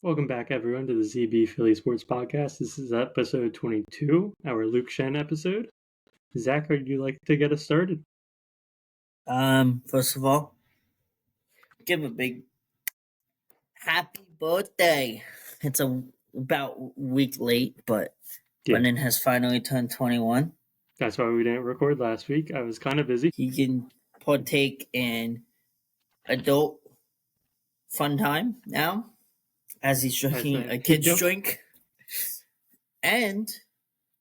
Welcome back, everyone, to the ZB Philly Sports Podcast. This is episode 22, our Luke Shen episode. Zach, would you like to get us started? First of all, give a big happy birthday. It's about a week late, but Brendan has finally turned 21. That's why we didn't record last week. I was kind of busy. He can partake in adult fun time now, as he's drinking a kid's drink. And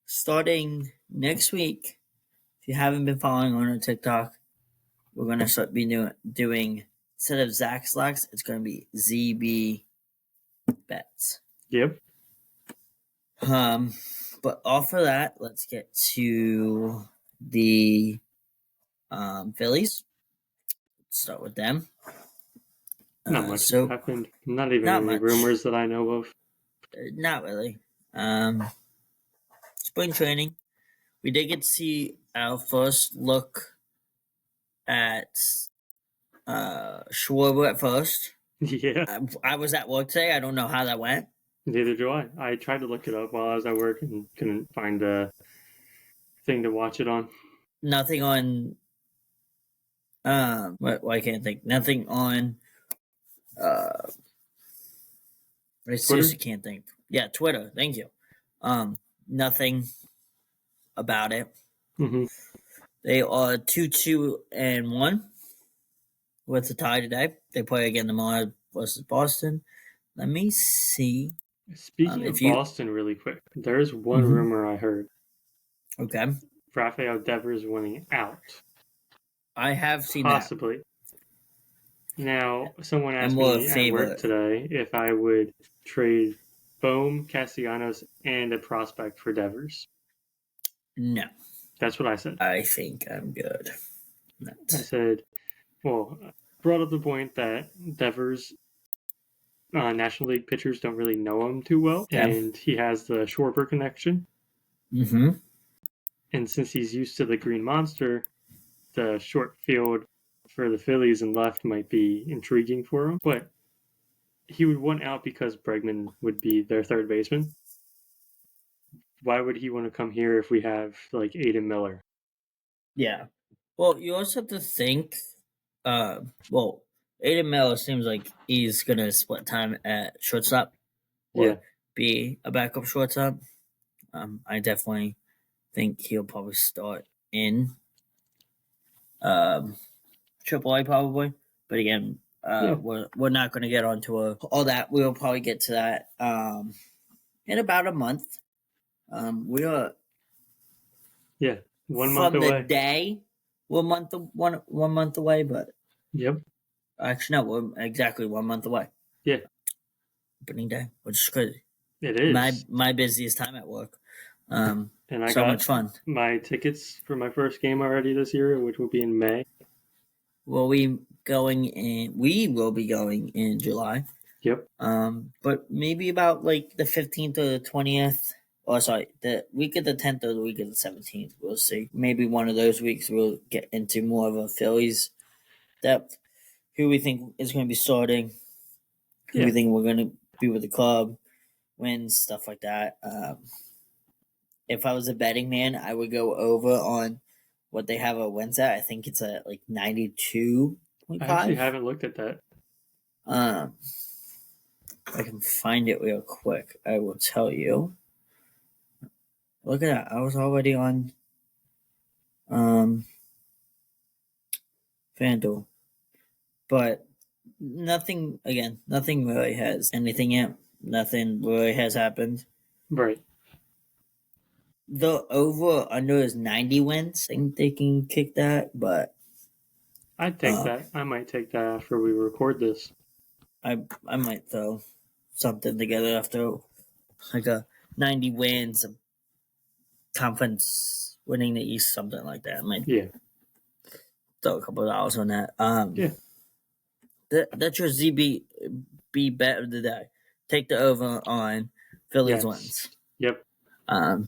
starting next week, if you haven't been following on our TikTok, we're going to start doing instead of Zach Slacks, it's going to be ZB Bets. Yep. But off of that, let's get to the Phillies. Let's start with them. Not much happened. Not even any rumors that I know of. Not really. Spring training. We did get to see our first look at Schwarber at first. Yeah. I was at work today. I don't know how that went. Neither do I. I tried to look it up while I was at work and couldn't find a thing to watch it on. Nothing on. I can't think. Nothing on. I seriously can't think. Yeah, Twitter. Thank you. Nothing about it. Mm-hmm. They are 2-2-1 with a tie today. They play again tomorrow versus Boston. Let me see. Speaking of Boston, really quick, there's one rumor I heard. Okay. Rafael Devers winning out. I have seen possibly. Now, someone asked me at work today if I would trade Bohm, Castellanos, and a prospect for Devers. No. That's what I said. I think I'm good. I said, brought up the point that Devers, National League pitchers don't really know him too well, and he has the Schwarber connection. Mm-hmm. And since he's used to the Green Monster, the short field for the Phillies and left might be intriguing for him. But he would want out because Bregman would be their third baseman. Why would he want to come here if we have like Aiden Miller? Yeah. Well, you also have to think. Aiden Miller seems like he's gonna split time at shortstop. Be a backup shortstop. I definitely think he'll probably start in AAA probably. But again, we're not going to get onto all that. We'll probably get to that in about a month. We are 1 month away. From the day, we're one month away, but actually no, we're exactly 1 month away. Yeah, opening day, which is crazy. It is my busiest time at work. And I so got much fun. My tickets for my first game already this year, which will be in May. We will be going in July. Yep. But maybe about like the 15th or the 20th. Oh, sorry, the week of the 10th or the week of the 17th. We'll see. Maybe one of those weeks we'll get into more of a Phillies depth. Who we think is going to be starting. Who we think we're going to be with the club. Wins, stuff like that. If I was a betting man, I would go over on what they have a wins at. I think it's at like 92.5. I actually haven't looked at that. I can find it real quick. I will tell you. Look at that. I was already on FanDuel. But nothing really has anything yet. Nothing really has happened. Right. The over under is 90 wins. I think they can kick that, but I'd take that. I might take that after we record this. I might throw something together after like a 90 wins, a conference winning the East, something like that. I might throw a couple of dollars on that. That's your ZB bet of the day. Take the over on Phillies wins. Yep.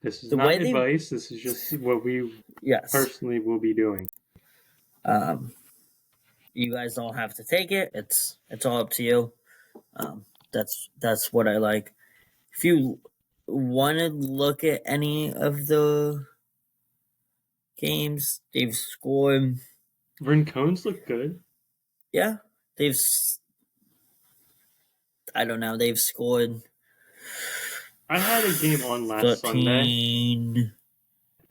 This is not advice. This is just what we personally will be doing. You guys don't have to take it. It's all up to you. That's what I like. If you want to look at any of the games, they've scored. Rincones look good. Yeah, they've. I don't know. They've scored I had a game on last Sunday. 13.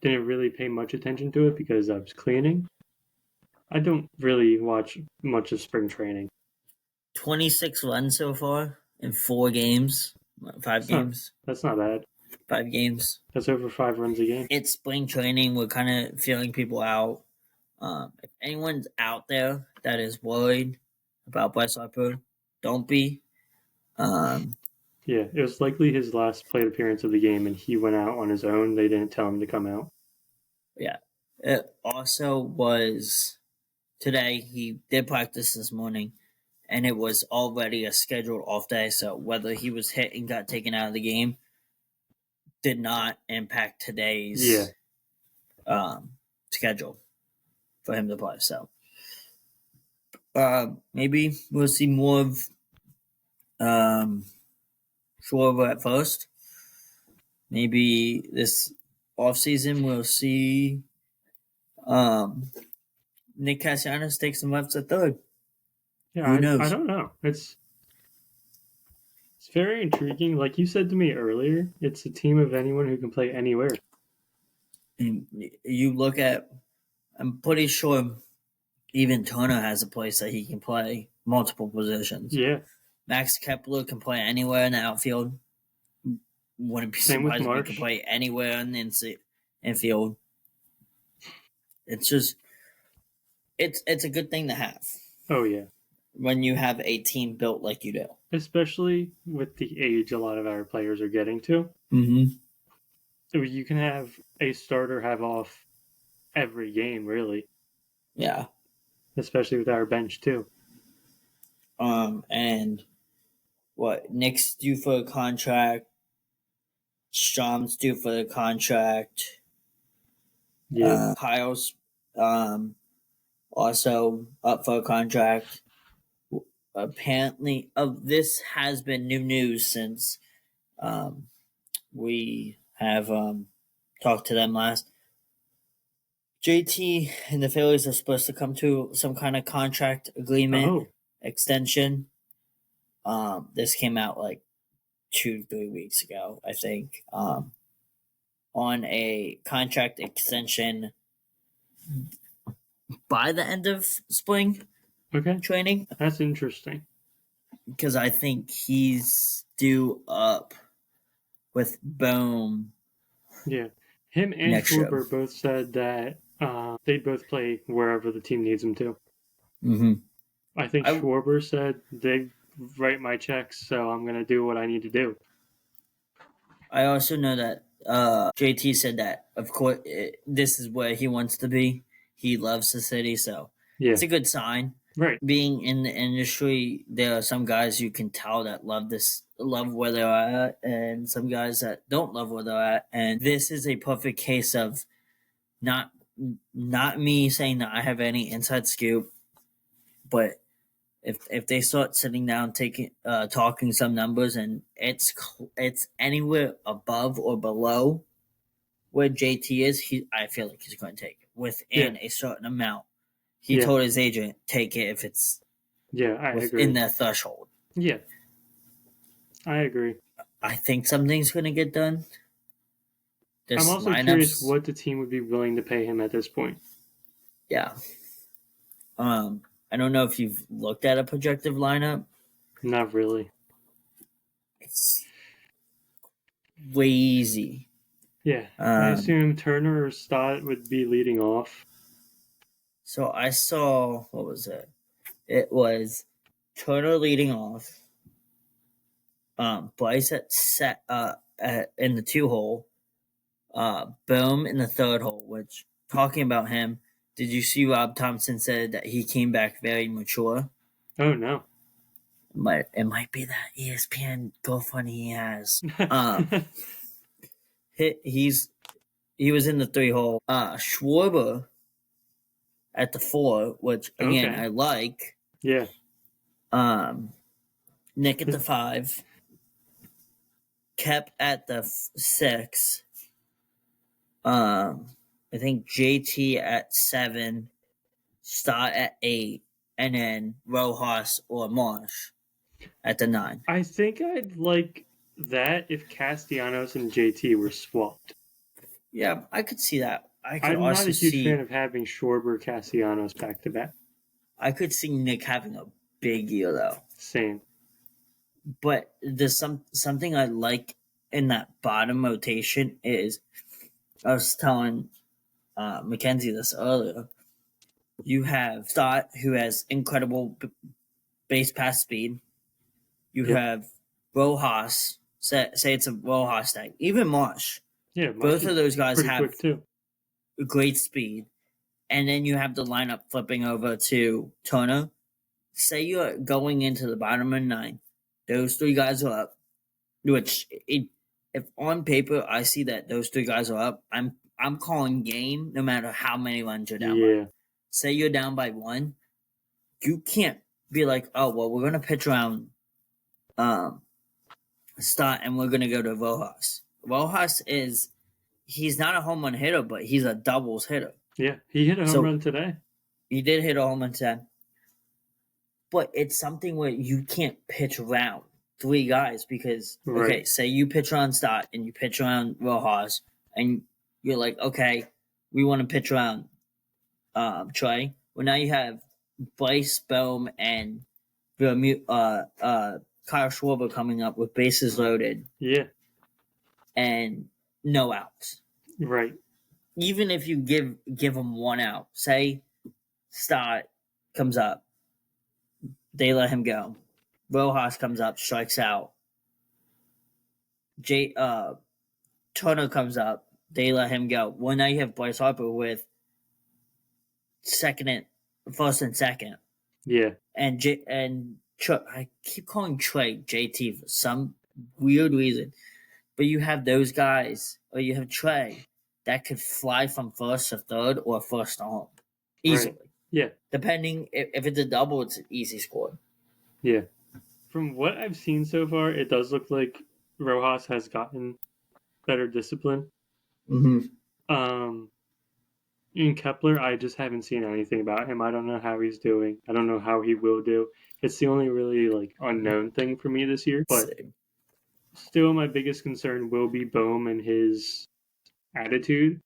Didn't really pay much attention to it because I was cleaning. I don't really watch much of spring training. 26 runs so far in 4 games. 5 That's games. That's not bad. 5 games. That's over 5 runs a game. It's spring training. We're kind of feeling people out. If anyone's out there that is worried about Bryce Harper, don't be. Yeah, it was likely his last plate appearance of the game, and he went out on his own. They didn't tell him to come out. Yeah. It also was today. He did practice this morning, and it was already a scheduled off day. So whether he was hit and got taken out of the game did not impact today's schedule for him to play. So maybe we'll see more of Schwarber at first. Maybe this offseason we'll see Nick Castellanos take some reps at third. Yeah, Who knows? I don't know. It's very intriguing. Like you said to me earlier, it's a team of anyone who can play anywhere. And you look at, I'm pretty sure even Turner has a place that he can play multiple positions. Yeah. Max Kepler can play anywhere in the outfield. Wouldn't be Same with surprised if he Marsh. could play anywhere in the infield. It's just, it's a good thing to have Oh, yeah. when you have a team built like you do. Especially with the age a lot of our players are getting to. Mm-hmm. You can have a starter have off every game, really. Yeah. Especially with our bench, too. And what? Nick's due for a contract. Strom's due for a contract. Yeah. Kyle's also up for a contract. Apparently, this has been new news since we have talked to them last. JT and the Phillies are supposed to come to some kind of contract agreement extension. This came out like 2-3 weeks ago, I think. On a contract extension by the end of spring training. That's interesting. Because I think he's due up with Bohm. Yeah. Him and Schwarber both said that they both play wherever the team needs them to. Mm-hmm. I think Schwarber said they write my checks, so I'm going to do what I need to do. I also know that JT said that, of course, this is where he wants to be. He loves the city, so it's a good sign. Right. Being in the industry, there are some guys you can tell that love where they're at, and some guys that don't love where they're at. And this is a perfect case of not me saying that I have any inside scoop, but if they start sitting down, talking some numbers, and it's anywhere above or below where JT is, I feel like he's going to take it within a certain amount. He told his agent, take it if it's I agree. In that threshold. Yeah, I agree. I think something's going to get done. I'm also curious what the team would be willing to pay him at this point. Yeah. I don't know if you've looked at a projective lineup. Not really. It's crazy. Yeah, I assume Turner or Stott would be leading off. So I saw, what was it? It was Turner leading off. Bryce in the 2-hole. Bohm in the 3rd hole, which, talking about him, did you see Rob Thompson said that he came back very mature? Oh, no. It might be that ESPN GoFundMe he has. He was in the 3-hole. Schwarber at the 4, which again I like. Yeah. Nick at the 5, Kep at the 6. I think JT at 7, Stott at 8, and then Rojas or Marsh at the 9. I think I'd like that if Castellanos and JT were swapped. Yeah, I could see that. I could I'm not also a huge see. fan of having Schwarber Castellanos back to back. I could see Nick having a big year though. Same. But there's something I like in that bottom rotation is I was telling Mackenzie this earlier. You have Stott, who has incredible base pass speed. You Yep. have Rojas. Say it's a Rojas tag. Even Marsh. Yeah, Both of those guys pretty have quick too. great speed. And then you have the lineup flipping over to Turner. Say you're going into the bottom of the 9th. Those 3 guys are up. Which, if on paper I see that those 3 guys are up, I'm calling game no matter how many runs you're down by. Say you're down by 1, you can't be like, oh well, we're gonna pitch around Stott and we're gonna go to Rojas. Rojas he's not a home run hitter, but he's a doubles hitter. Yeah, he hit a home run today. He did hit a home run today. But it's something where you can't pitch around 3 guys because, okay, say you pitch around Stott and you pitch around Rojas and you're like, okay, we want to pitch around Trey. Well, now you have Bryce Bohm and Kyle Schwarber coming up with bases loaded. Yeah. And no outs. Right. Even if you give them 1 out, say Stott comes up, they let him go. Rojas comes up, strikes out. Turner comes up, they let him go. Well, now you have Bryce Harper with first and second. Yeah. And I keep calling Trey JT for some weird reason. But you have those guys, or you have Trey, that could fly from first to third or first to home. Easily. Right. Yeah. Depending, if it's a double, it's an easy score. Yeah. From what I've seen so far, it does look like Rojas has gotten better discipline. Mm-hmm. In Kepler, I just haven't seen anything about him. I don't know how he's doing. I don't know how he will do. It's the only really unknown thing for me this year. But still, my biggest concern will be Bohm and his attitude.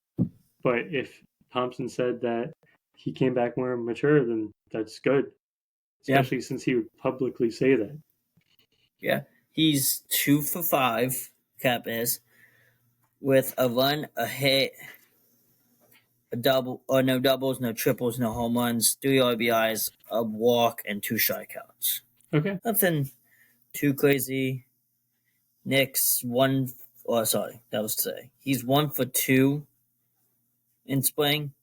But if Thompson said that he came back more mature, then that's good. Especially since he would publicly say that. Yeah. He's 2 for 5, Cap is, with a run, a hit, a double, or no doubles, no triples, no home runs, 3 RBIs, a walk, and 2 strikeouts. Okay. Nothing too crazy. Nick's he's 1 for 2 in spring.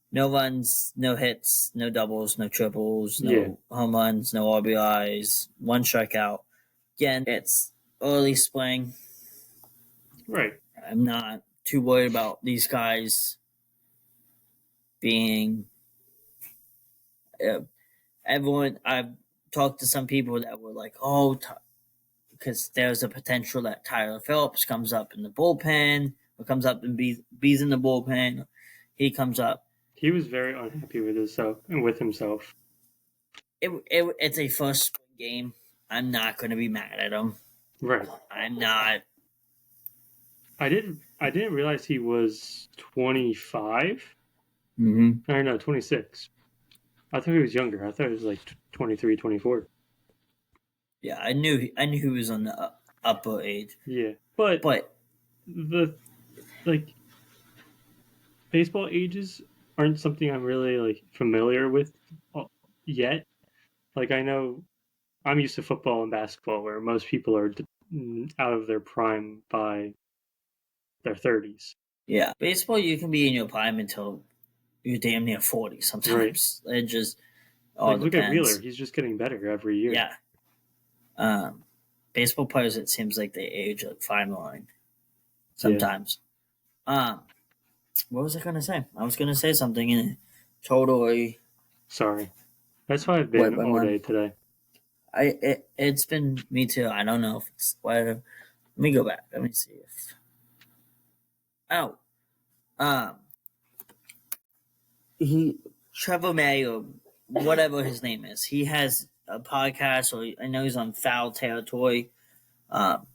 No runs, no hits, no doubles, no triples, no home runs, no RBIs, 1 strikeout. Again, it's early spring. Right. I'm not too worried about these guys being. Everyone, I've talked to some people that were like, oh, because there's a potential that Tyler Phillips comes up in the bullpen, or comes up and bees in the bullpen. He comes up. He was very unhappy with himself. It's a first spring game. I'm not going to be mad at him. Right. I'm not. I didn't realize he was 25. Mm-hmm. Or no, 26. I thought he was younger. I thought he was 23, 24. Yeah, I knew he was on the upper age. Yeah, but the baseball ages aren't something I'm really familiar with yet. I know I'm used to football and basketball, where most people are out of their prime by their 30s. Yeah, baseball you can be in your prime until you're damn near 40 sometimes. Right. It just all look depends. At Wheeler; he's just getting better every year. Yeah. Baseball players, it seems like they age fine line sometimes. Yeah. What was I going to say? I was going to say something and totally. Sorry. That's why I've been all day today. It's been me too. I don't know if it's whether. Let me go back. Let me see if. Oh, um, he Trevor May or whatever his name is. He has a podcast, or I know he's on Foul Territory. I'm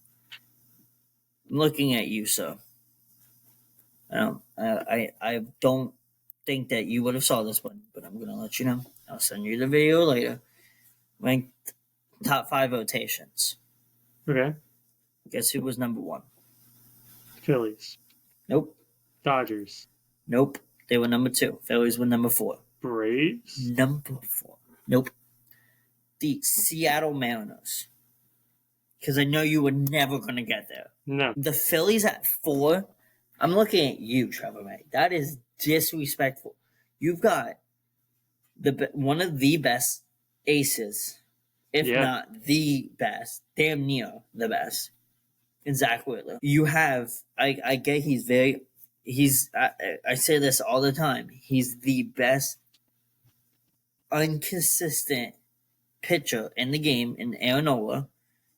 looking at you, so I don't think that you would have saw this one, but I'm gonna let you know. I'll send you the video later. Ranked top 5 rotations. Okay. Guess who was number 1? Phillies. Nope. Dodgers. Nope. They were number 2. Phillies were number 4. Braves. Number 4. Nope. The Seattle Mariners. Because I know you were never gonna get there. No. The Phillies at 4. I'm looking at you, Trevor May. That is disrespectful. You've got one of the best aces, if not the best, damn near the best, in Zach Whitler. You have, I get I say this all the time, he's the best inconsistent pitcher in the game in Aaron Nola.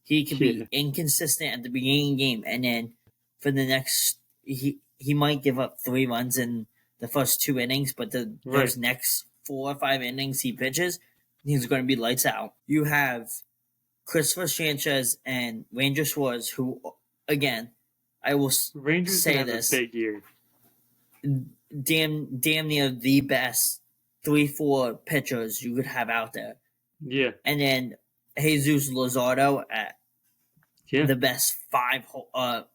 He can be inconsistent at the beginning of the game, and then for the next, he might give up 3 runs in the first 2 innings, but those next 4 or 5 innings he pitches, he's going to be lights out. You have Christopher Sanchez and Ranger Suarez, who, again, I will Rangers say have this, a big year. damn near the best 3-4 pitchers you could have out there. Yeah. And then Jesus Luzardo at the best 5-hole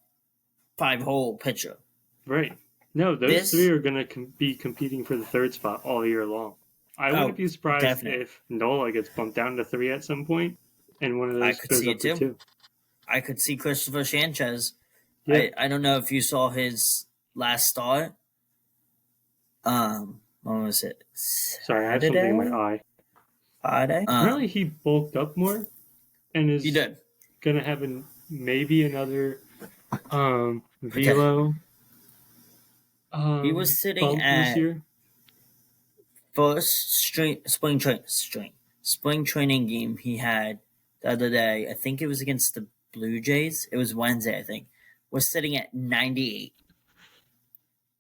pitcher. Right. No, those 3 are going to be competing for the 3rd spot all year long. I wouldn't be surprised if Nola gets bumped down to 3 at some point, and one of those goes up to 2. I could see Christopher Sanchez. Yeah. I don't know if you saw his last start. When was it? Sorry, I have something in my eye. Friday? Apparently he bulked up more and is going to have maybe another velo. He was sitting at first spring training game he had the other day. I think it was against the Blue Jays. It was Wednesday, I think. Was sitting at 98,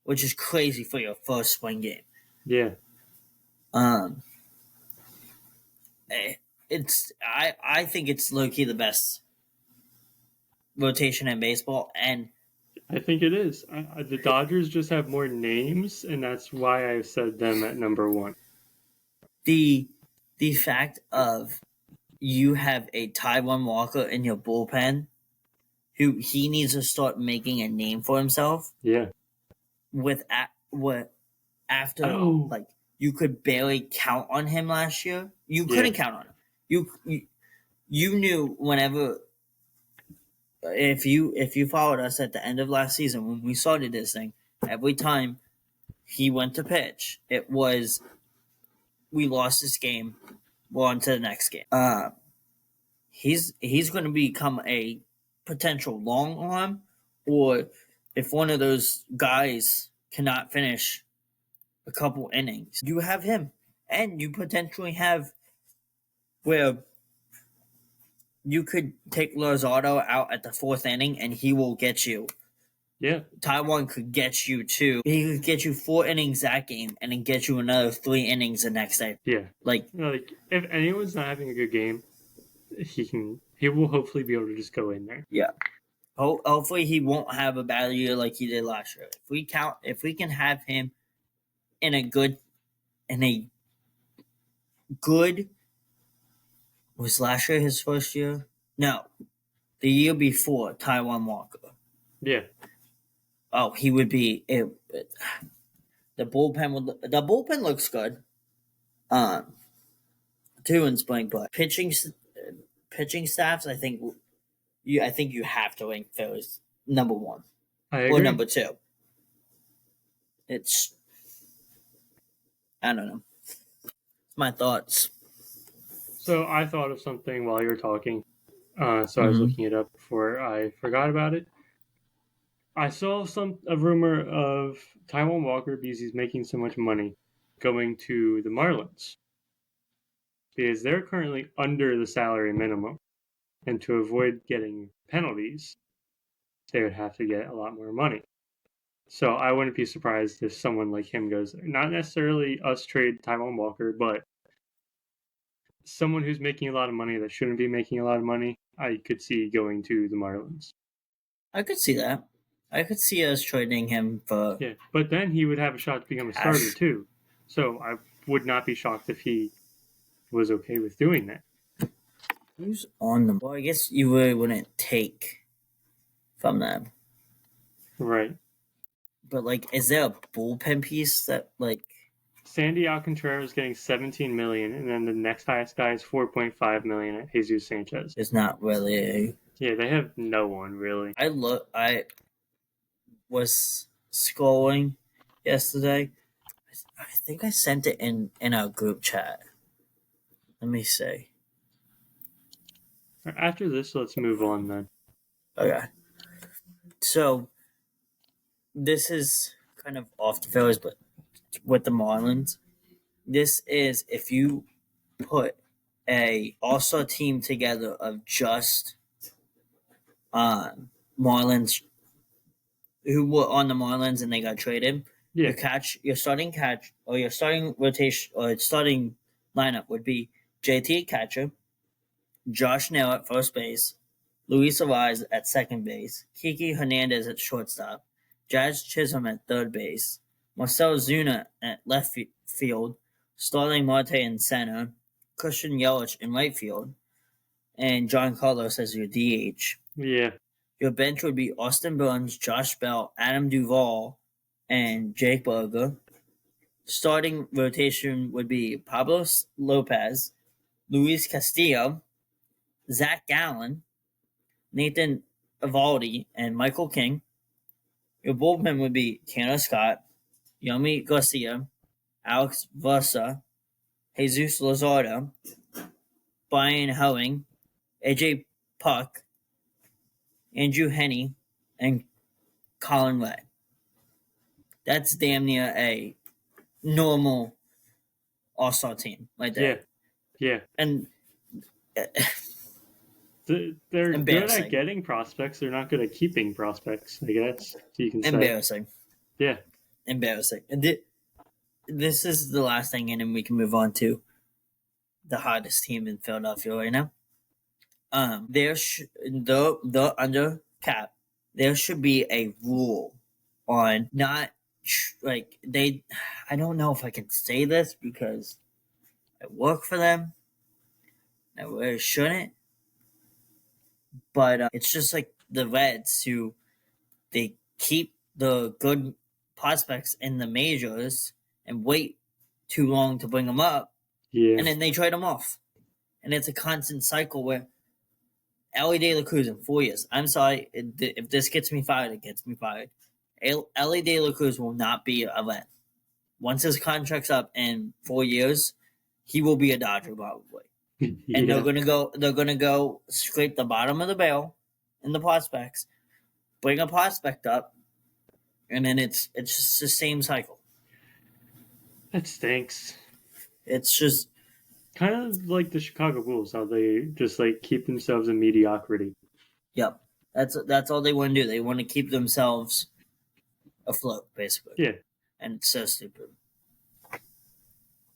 which is crazy for your first spring game. Yeah. I think it's low-key the best rotation in baseball, and I think it is. The Dodgers just have more names, and that's why I said them at number 1. The fact of you have a Taijuan Walker in your bullpen, who he needs to start making a name for himself. Yeah. After you could barely count on him last year. You couldn't count on him. You knew whenever, if you followed us at the end of last season when we started this thing, every time he went to pitch, it was we lost this game, we're on to the next game. He's going to become a potential long arm, or if one of those guys cannot finish a couple innings, you have him, and you potentially have where you could take Luzardo out at the 4th inning, and he will get you. Yeah, Taijuan could get you too. He could get you 4 innings that game, and then get you another 3 innings the next day. Yeah, like if anyone's not having a good game, he will hopefully be able to just go in there. Yeah. Hopefully he won't have a bad year like he did last year. If we can have him in a good was last year his first year? No. The year before, Taijuan Walker. Yeah. Oh, he would be the bullpen looks good. Too in spring, but pitching staffs, I think you have to rank Phillies number 1 or number 2. I don't know. It's my thoughts. So I thought of something while you were talking. I was looking it up before I forgot about it. I saw a rumor of Taijuan Walker, because he's making so much money, going to the Marlins. because they're currently under the salary minimum. And to avoid getting penalties, they would have to get a lot more money. So I wouldn't be surprised if someone like him goes there. Not necessarily us trade Taiwan Walker, but someone who's making a lot of money that shouldn't be making a lot of money, I could see going to the Marlins. I could see that. I could see us trading him for. Yeah, but then he would have a shot to become a starter too. So I would not be shocked if he was okay with doing that. Who's on them? Well, I guess you really wouldn't take from them. Right. But, like, is there a bullpen piece that, like... Sandy Alcantara is getting $17 million, and then the next highest guy is $4.5 million at Jesus Sanchez. It's not really a... Yeah, they have no one, really. I was scrolling yesterday. I think I sent it in our group chat. Let me see. After this, let's move on then. Okay. So, this is kind of off the Phillies, but with the Marlins, this is if you put a all-star team together of just Marlins who were on the Marlins and they got traded. Yeah. Your starting rotation or starting lineup would be JT at catcher, Josh Nail at first base, Luis Arraez at second base, Kiki Hernandez at shortstop, Jazz Chisholm at third base, Marcell Ozuna at left field, Starling Marte in center, Christian Yelich in right field, and John Carlos as your DH. Yeah. Your bench would be Austin Burns, Josh Bell, Adam Duvall, and Jake Burger. Starting rotation would be Pablo Lopez, Luis Castillo, Zach Gallen, Nathan Eovaldi, and Michael King. Your bullpen would be Tanner Scott, Yami Garcia, Alex Versa, Jesus Luzardo, Brian Helling, AJ Puck, Andrew Henney, and Colin Ray. That's damn near a normal all-star team right there. Yeah. And they're good at getting prospects. They're not good at keeping prospects, I guess. So you can embarrassing. Say. Yeah. Embarrassing. And this is the last thing, and then we can move on to the hottest team in Philadelphia right now. The under cap, there should be a rule on not like they. I don't know if I can say this because I work for them. I really shouldn't, but it's just like the Reds who they keep the good prospects in the majors and wait too long to bring them up, and then they trade them off, and it's a constant cycle where. Elly De La Cruz in 4 years. I'm sorry. If this gets me fired, it gets me fired. Elly De La Cruz will not be a Red. Once his contract's up in 4 years, he will be a Dodger probably. Yeah. And they're gonna go scrape the bottom of the barrel in the prospects, bring a prospect up, and then it's just the same cycle. That stinks. It's just kind of like the Chicago Bulls, how they just like keep themselves in mediocrity. Yep, that's all they want to do. They want to keep themselves afloat, basically. Yeah, and it's so stupid.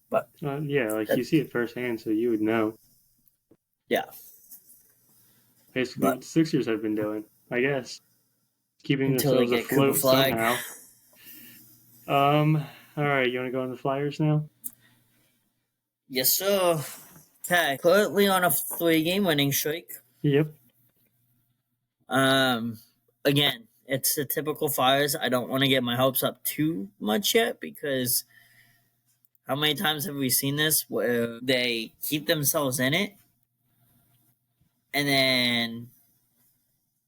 But you see it firsthand, so you would know. Yeah. Basically, what the Sixers have been doing, I guess, keeping themselves afloat somehow. All right, you want to go on the Flyers now? Yes, sir. Okay, currently on a 3-game winning streak. Yep. Again, it's the typical Flyers. I don't want to get my hopes up too much yet because how many times have we seen this where they keep themselves in it and then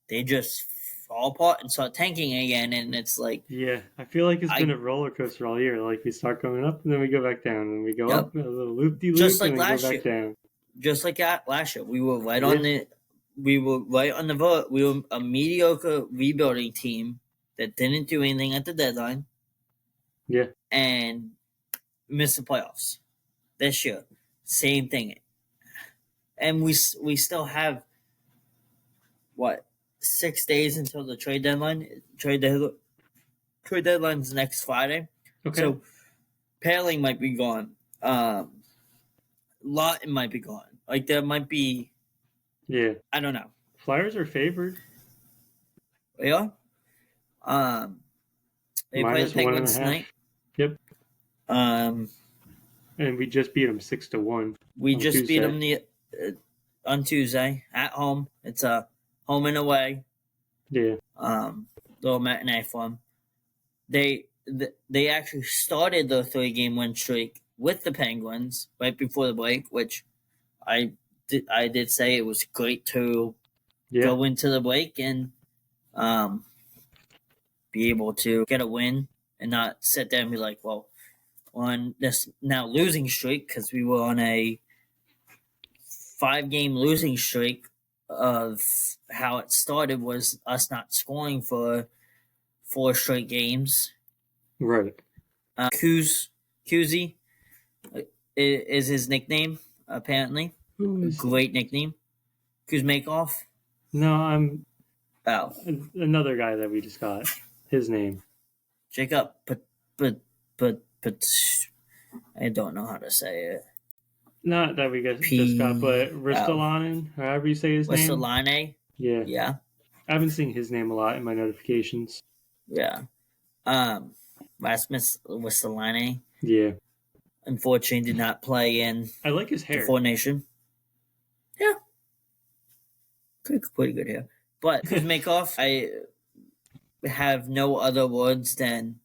they just fall apart and start tanking again, and it's like... Yeah, I feel like it's been a roller coaster all year. Like, we start going up, and then we go back down, and we go up, a little loop-de-loop, just like and we last go back year. Down. Just like last year. We were right on the... We were right on the vote. We were a mediocre rebuilding team that didn't do anything at the deadline. Yeah. And missed the playoffs. This year, same thing. and we still have what 6 days until the trade deadline. Trade deadline's next Friday, Okay. so Paling might be gone. Lawton might be gone. Like there might be. Yeah. I don't know. Flyers are favored. They are. They play the Penguins -1.5. tonight. Yep. Um, And we just beat them 6-1. we on just beat Tuesday. them on Tuesday at home. It's a home and away. Yeah. Little matinee for them. They actually started the 3-game win streak with the Penguins right before the break, which I did say it was great to Yeah. go into the break and be able to get a win and not sit there and be like, well, on this now losing streak, because we were on a 5-game losing streak of how it started was us not scoring for 4 straight games. Right. Kuzi is his nickname, apparently. Great nickname. Kuzmakov. No, I'm Oh, another guy that we just got. His name. Jacob, but I don't know how to say it. Not that we just got, but Ristolainen, however you say his name. Ristolainen. Yeah. Yeah. I've been seeing his name a lot in my notifications. Yeah. Rasmus Ristolainen. Yeah. Unfortunately, did not play in I like his the hair. Four Nation. Yeah. Pretty good hair. But Kuzmakov, I have no other words than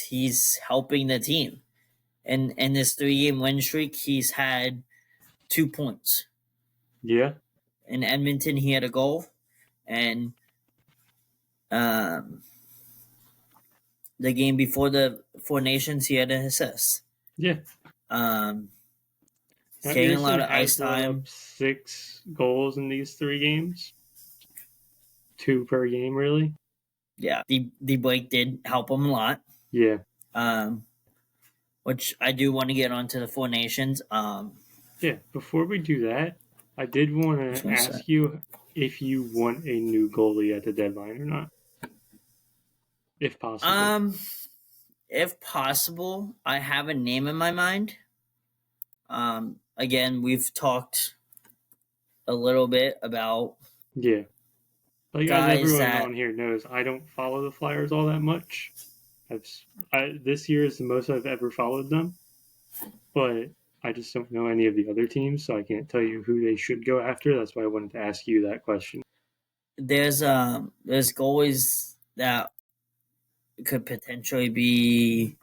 he's helping the team. And in this 3-game win streak, he's had 2 points. Yeah. In Edmonton, he had a goal. And the game before the Four Nations, he had an assist. Yeah. Getting a lot of Anderson has ice time. 6 goals in these 3 games. 2 per game, really. Yeah, the break did help him a lot. Yeah. Which I do want to get onto the Four Nations. Yeah. Before we do that, I did want to ask you if you want a new goalie at the deadline or not, if possible. If possible, I have a name in my mind. Again, we've talked a little bit about Yeah. Like guys as everyone that on here knows, I don't follow the Flyers all that much. This year is the most I've ever followed them, but I just don't know any of the other teams, so I can't tell you who they should go after. That's why I wanted to ask you that question. there's goalies that could potentially be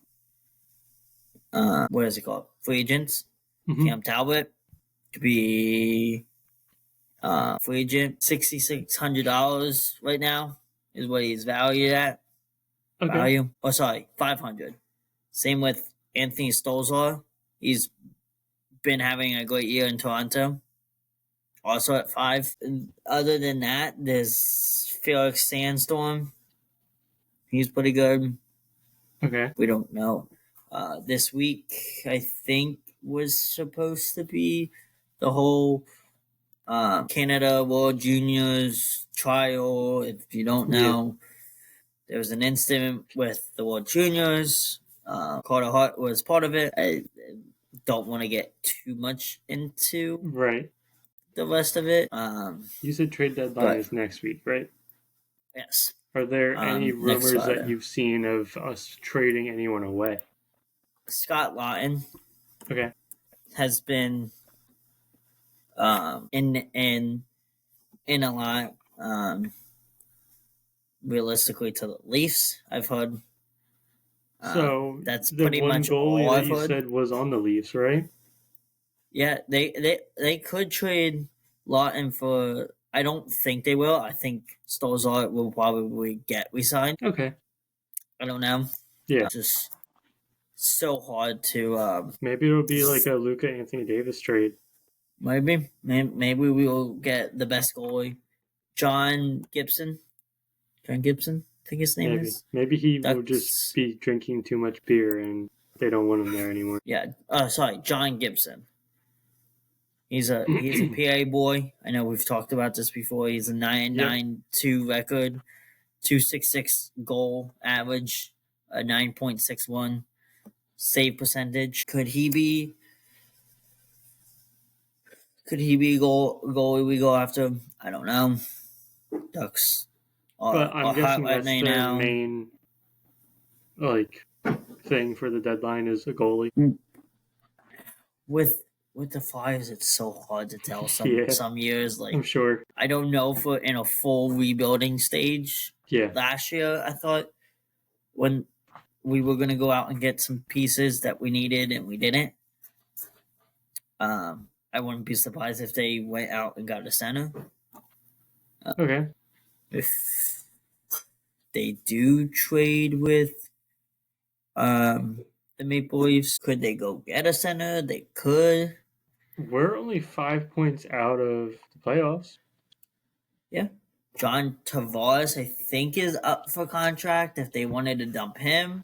what is it called? Free agents. Mhm. Cam Talbot could be free agent. $6,600 right now is what he's valued at. Okay. Value. Oh, sorry, 500. Same with Anthony Stolzar. He's been having a great year in Toronto. Also at 5. And other than that, there's Felix Sandstorm. He's pretty good. Okay. We don't know. This week, I think, was supposed to be the whole Canada World Juniors trial. If you don't know, there was an incident with the World Juniors. Carter Hart was part of it. I don't want to get too much into Right. the rest of it. You said trade deadline is next week, right? Yes. Are there any next rumors that Friday. you've seen of us trading anyone away? Scott Lawton Okay. has been in a lot realistically to the Leafs. I've heard. So that's the pretty one much goalie all that I've you heard. said was on the Leafs, right? Yeah, they could trade Lawton for. I don't think they will. I think Stolzar will probably get re-signed. Okay. I don't know. Yeah. It's just so hard to. Maybe it'll be like a Luka Anthony Davis trade. Maybe we will get the best goalie, John Gibson. I think his name is. Maybe he will just be drinking too much beer and they don't want him there anymore. Yeah. Sorry, John Gibson. He's a PA boy. I know we've talked about this before. He's a 9.92 record, 266 goal average, a 9.61 save percentage. Could he be goalie we go after? I don't know. Ducks But I'm guessing hot right that's their now. main thing for the deadline is a goalie. With the Flyers, it's so hard to tell. Some years, I'm sure. I don't know if we're in a full rebuilding stage. Yeah. Last year, I thought when we were going to go out and get some pieces that we needed and we didn't. I wouldn't be surprised if they went out and got a center. Okay. If they do trade with the Maple Leafs, could they go get a center? They could. We're only 5 points out of the playoffs. Yeah. John Tavares, I think, is up for contract if they wanted to dump him.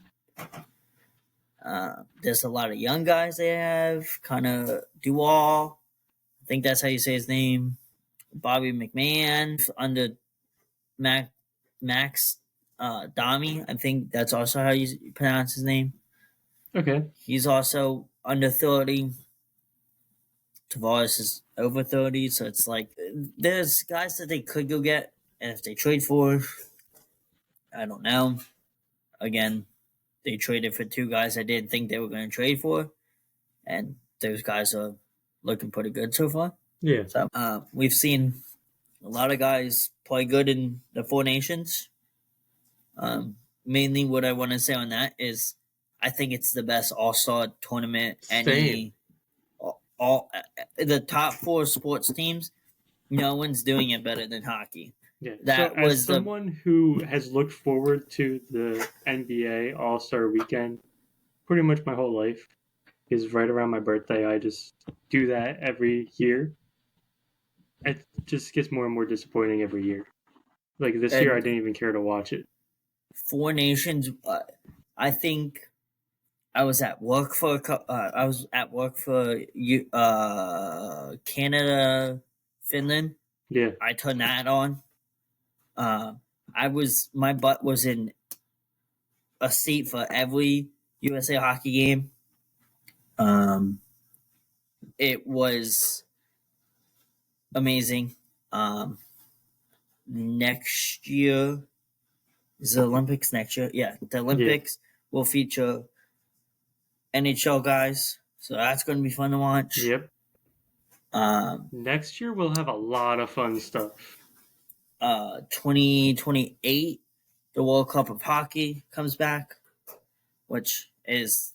There's a lot of young guys they have. Kind of Dual. I think that's how you say his name. Bobby McMahon under Max Domi. I think that's also how you pronounce his name. Okay. He's also under 30. Tavares is over 30, so it's like there's guys that they could go get, and if they trade for, I don't know. Again, they traded for two guys I didn't think they were going to trade for, and those guys are looking pretty good so far. Yeah. So we've seen a lot of guys play good in the Four Nations. Mainly what I want to say on that is I think it's the best all-star tournament. All the top four sports teams, no one's doing it better than hockey. Yeah. That so was as someone who has looked forward to the NBA All-Star Weekend pretty much my whole life, because right around my birthday I just do that every year. It just gets more and more disappointing every year. Like this year I didn't even care to watch it. Four Nations, I think I was at work for Canada, Finland. Yeah. I turned that on. My butt was in a seat for every USA hockey game. It was amazing. Next year is the Olympics next year. Yeah, the Olympics will feature NHL guys, so that's going to be fun to watch. Yep. Next year we'll have a lot of fun stuff. 2028, the World Cup of Hockey comes back, which is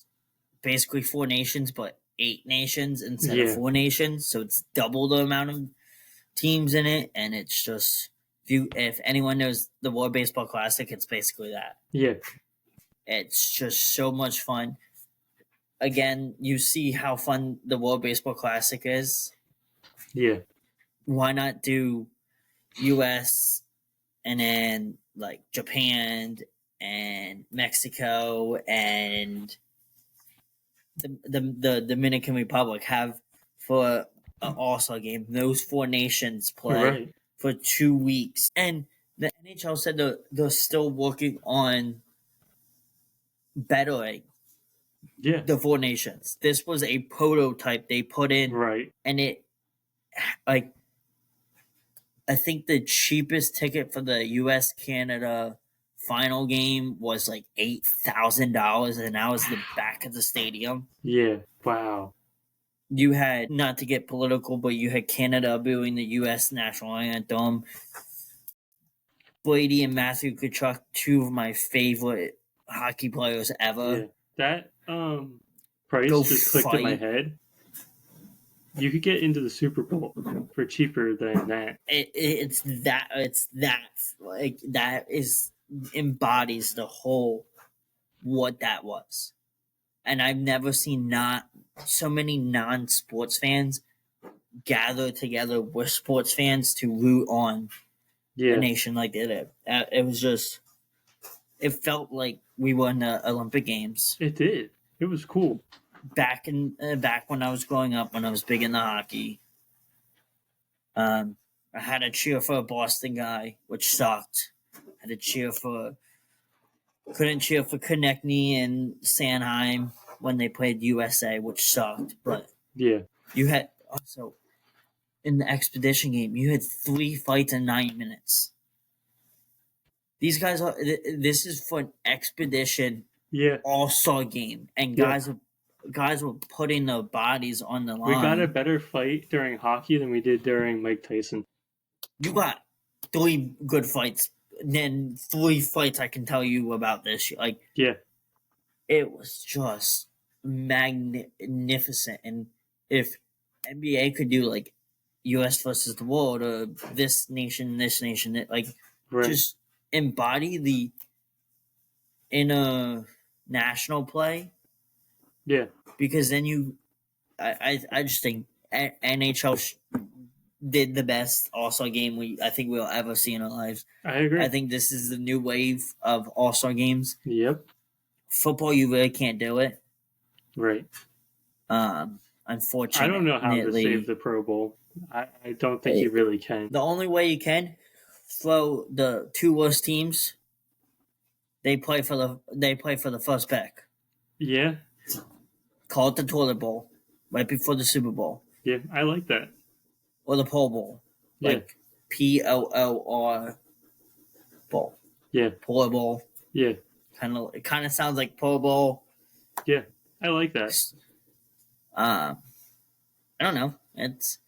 basically 4 nations, but 8 nations instead of 4 nations. So it's double the amount of teams in it, and it's just if anyone knows the World Baseball Classic, it's basically that. Yeah. It's just so much fun. Again, you see how fun the World Baseball Classic is. Yeah. Why not do US and then like Japan and Mexico and the Dominican Republic have for an All-Star game? Those 4 nations play for 2 weeks, and the NHL said they're still working on bettering the 4 nations. This was a prototype they put in, and it like I think the cheapest ticket for the US Canada final game was like $8,000, and that was the back of the stadium. Yeah. Wow. You had, not to get political, but you had Canada booing the U.S. national anthem. Brady and Matthew Tkachuk, 2 of my favorite hockey players ever. Yeah. That price just clicked in my head. You could get into the Super Bowl for cheaper than that. It's that like that embodies the whole what that was. And I've never seen so many non-sports fans gather together with sports fans to root on the nation like they did. It was just, it felt like we were in the Olympic Games. It did. It was cool. Back when I was growing up, when I was big into hockey, I had to cheer for a Boston guy, which sucked. Had to couldn't cheer for Konechny and Sanheim when they played USA, which sucked. But Yeah. you had also in the expedition game, you had 3 fights in 9 minutes. These guys are. This is for an expedition Yeah. all-star game, and guys were putting their bodies on the line. We got a better fight during hockey than we did during Mike Tyson. You got 3 good fights, and then 3 fights I can tell you about this. Like, Yeah. it was just magnificent. And if NBA could do like US versus the world, or this nation, like Right. just embody the international play, Yeah. because then I just think NHL did the best All-Star game I think we'll ever see in our lives. I agree. I think this is the new wave of All-Star games. Yep. Football, you really can't do it. Right. Unfortunately, I don't know how to save the Pro Bowl. I don't think you really can. The only way you can throw the 2 worst teams. They play for the first pick. Yeah. Call it the toilet bowl right before the Super Bowl. Yeah, I like that. Or the Pro Bowl. Yeah. Like POLR bowl. Yeah. Pro Bowl. Yeah. It kind of sounds like Pro Bowl. Yeah, I like that. I don't know. It's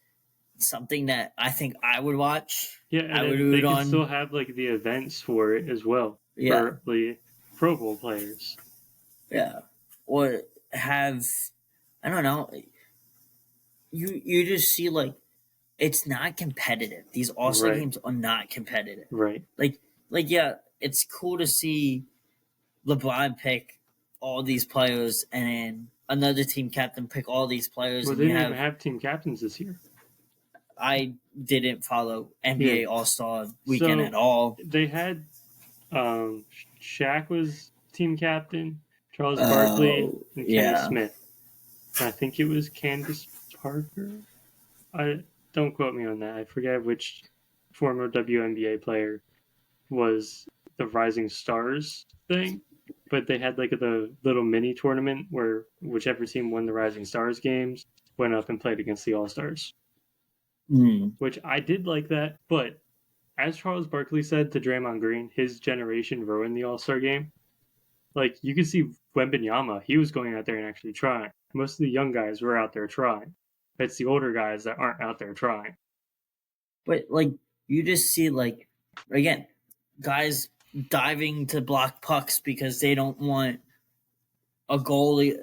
something that I think I would watch. Yeah, and I would they can still have like the events for it as well. Yeah. For the Pro Bowl players. Yeah. Or have, I don't know. You just see like it's not competitive. These All-Star games are not competitive. Right. Like yeah, it's cool to see LeBron pick all these players and then another team captain pick all these players. Well, they didn't even have team captains this year. I didn't follow NBA All-Star weekend at all. They had Shaq was team captain, Charles Barkley, and Kenny Smith. And I think it was Candace Parker. Don't quote me on that. I forget which former WNBA player was the Rising Stars thing. But they had like the little mini tournament where whichever team won the Rising Stars games went up and played against the All-Stars. Which I did like that. But as Charles Barkley said to Draymond Green, his generation ruined the All-Star game. Like, you could see Wembanyama, he was going out there and actually trying. Most of the young guys were out there trying. It's the older guys that aren't out there trying. But, like, you just see, like, again, guys diving to block pucks because they don't want a goalie,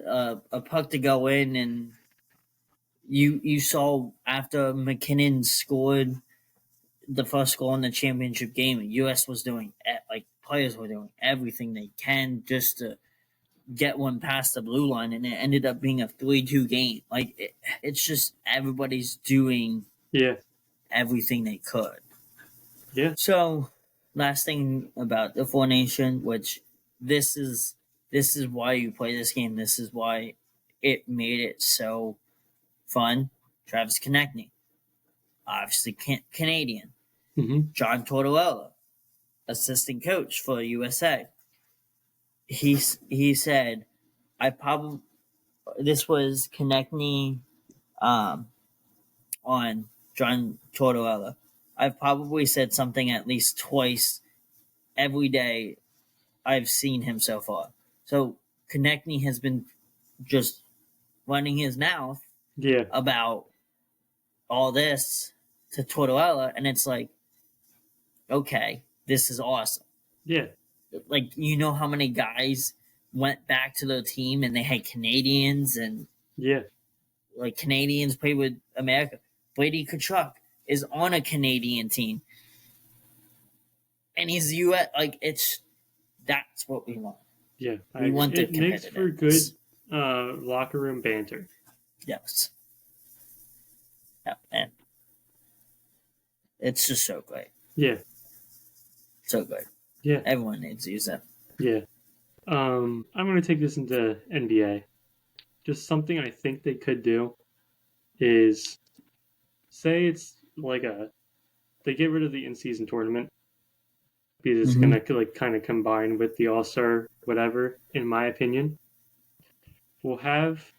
a puck to go in. And you saw after McKinnon scored the first goal in the championship game, U.S. was doing, like, players were doing everything they can just to get one past the blue line, and it ended up being a 3-2 game. Like, it's just everybody's doing everything they could. Yeah. So, last thing about the Four Nation, which this is why you play this game. This is why it made it so fun. Travis Konechny, obviously Canadian. Mm-hmm. John Tortorella, assistant coach for USA. He said, this was Konechny on John Tortorella. I've probably said something at least twice every day I've seen him so far. So Konechny has been just running his mouth about all this to Tortorella, and it's like, okay, this is awesome. Yeah. Like, you know how many guys went back to their team and they had Canadians, and like Canadians play with America. Brady Tkachuk is on a Canadian team, and he's U.S. Like, that's what we want. Yeah, we want the it makes for good locker room banter. Yes. Yeah, and it's just so great. Yeah. So good. Yeah. Everyone needs to use that. Yeah. I'm going to take this into NBA. Just something I think they could do is, say it's like they get rid of the in-season tournament because it's Mhm. gonna like kind of combine with the All-Star whatever. In my opinion, we'll have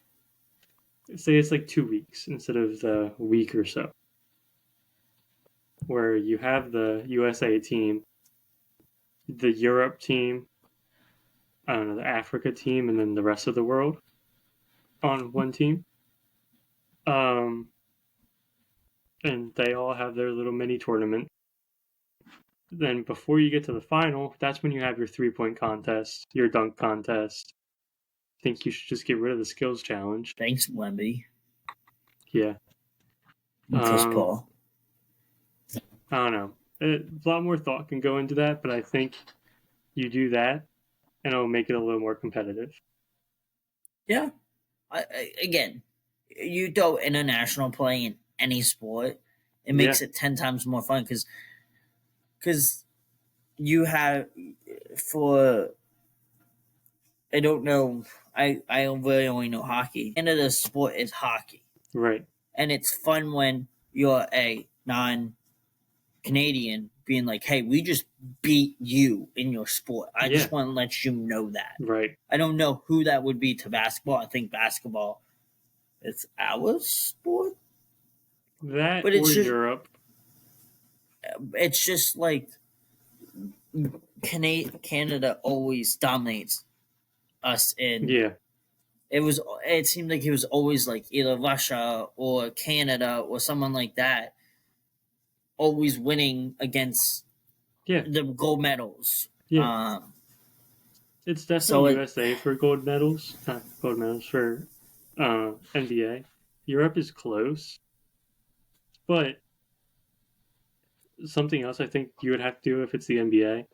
say it's like 2 weeks instead of the week or so, where you have the USA team, the Europe team, I don't know, the Africa team, and then the rest of the world on one team. Um, and they all have their little mini tournament. Then before you get to the final, that's when you have your 3-point contest, your dunk contest. I think you should just get rid of the skills challenge. Thanks, Wemby. Yeah. And Chris Paul. I don't know. A lot more thought can go into that, but I think you do that, and it'll make it a little more competitive. Yeah. Again, you throw international play in any sport, it makes it 10 times more fun because you have for I don't know I really only know hockey. The end of the sport is hockey. Right. And it's fun when you're a non-Canadian being like, hey, we just beat you in your sport. I just want to let you know that. Right. I don't know who that would be to basketball. I think basketball is our sport. That But or Europe. It's just like Canada always dominates us in. Yeah. It seemed like it was always like either Russia or Canada or someone like that always winning against the gold medals. Yeah. It's definitely USA for gold medals, not gold medals for NBA. Europe is close, but something else I think you would have to do if it's the NBA.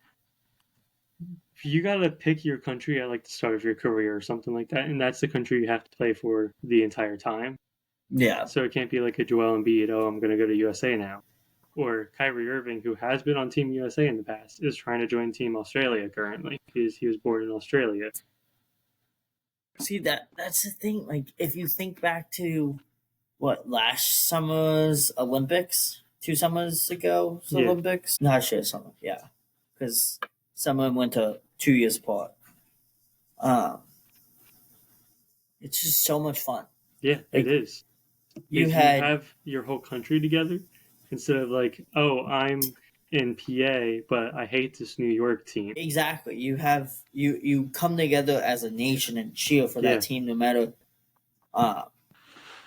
You got to pick your country at like the start of your career or something like that, and that's the country you have to play for the entire time. Yeah. So it can't be like a Joel Embiid, oh, I'm going to go to USA now. Or Kyrie Irving, who has been on Team USA in the past, is trying to join Team Australia currently because he was born in Australia. See, that's the thing. Like, if you think back to last summer's Olympics, 2 summers ago, Olympics, not sure summer, yeah, because summer and winter 2 years apart. It's just so much fun. Yeah, like, it is. You have your whole country together instead of like, oh, I'm in PA, but I hate this New York team. Exactly. You have you come together as a nation and cheer for that team, no matter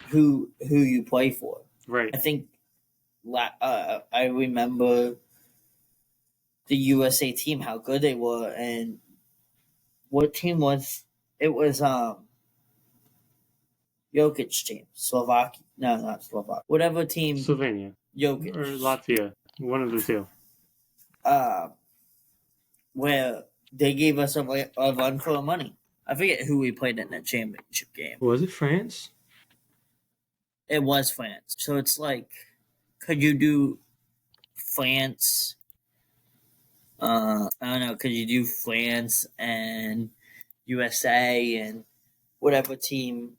who you play for. Right. I think I remember the USA team, how good they were, and what team was it? Was Jokic team, Slovakia? No, not Slovakia. Whatever team, Slovenia, Jokic or Latvia, one of the two. Where they gave us a run for our money. I forget who we played in that championship game. Was it France? It was France. So it's like, could you do France? I don't know. Could you do France and USA and whatever team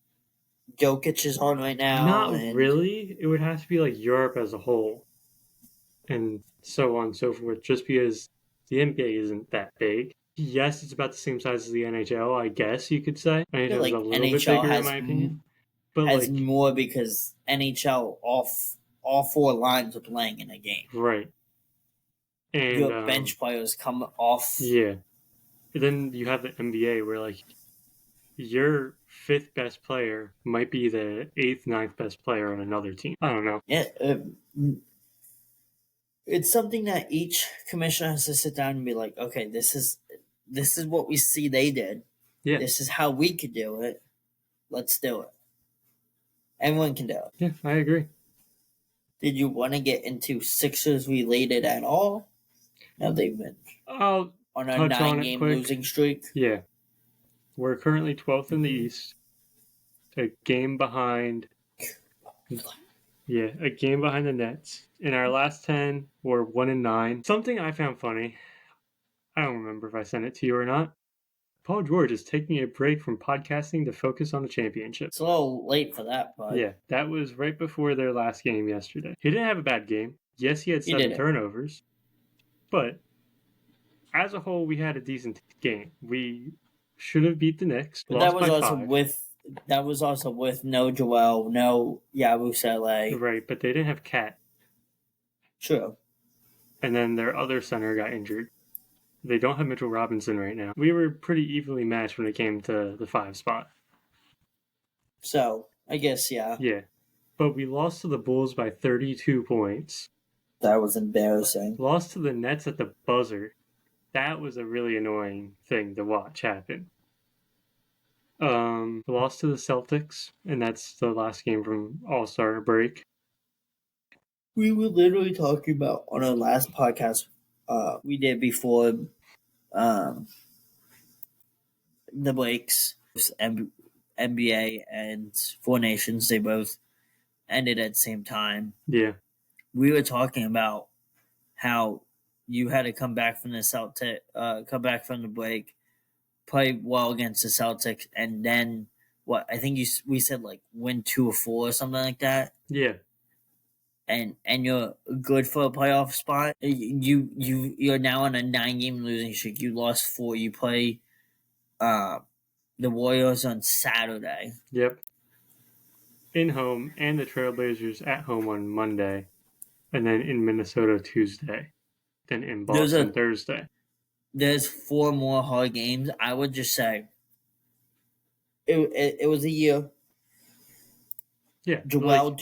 Jokic is on right now? Not really. It would have to be like Europe as a whole, and so on and so forth. Just because the NBA isn't that big. Yes, it's about the same size as the NHL. I guess you could say. NHL is a little bit bigger, in my opinion. But has more because NHL all 4 lines are playing in a game. Right. And your bench players come off. Yeah. And then you have the NBA where like your 5th best player might be the 8th, 9th best player on another team. I don't know. Yeah. It's something that each commissioner has to sit down and be like, okay, this is what we see they did. Yeah. This is how we could do it. Let's do it. Anyone can do it. Yeah, I agree. Did you want to get into Sixers related at all? No, they've been on a 9-game losing streak. Yeah. We're currently 12th in the East. A game behind. Yeah, a game behind the Nets. In our last 10, we're 1-9. Something I found funny. I don't remember if I sent it to you or not. Paul George is taking a break from podcasting to focus on the championship. It's a little late for that, but Yeah, that was right before their last game yesterday. He didn't have a bad game. Yes, he had He 7 didn't. turnovers, but as a whole, we had a decent game. We should have beat the Knicks. But Lost that was by also 5. with no Joel, no Yabusele. Right, but they didn't have Cat. True. And then their other center got injured. They don't have Mitchell Robinson right now. We were pretty evenly matched when it came to the 5 spot. So I guess yeah, But we lost to the Bulls by 32 points. that was embarrassing. Lost to the Nets at the buzzer. That was a really annoying thing to watch happen. Lost to the Celtics, and that's the last game from All-Star break. We were literally talking about on our last podcast we did before the breaks, NBA and Four Nations. They both ended at the same time. Yeah. We were talking about how you had to come back from the break, play well against the Celtics, and then what? I think we said like win 2 or 4 or something like that. Yeah. And you're good for a playoff spot. You're now on a 9-game losing streak. You lost 4. You play the Warriors on Saturday. Yep. In home, and the Trailblazers at home on Monday, and then in Minnesota Tuesday, then in Boston Thursday. There's 4 more hard games. I would just say it was a year. Yeah. Joel,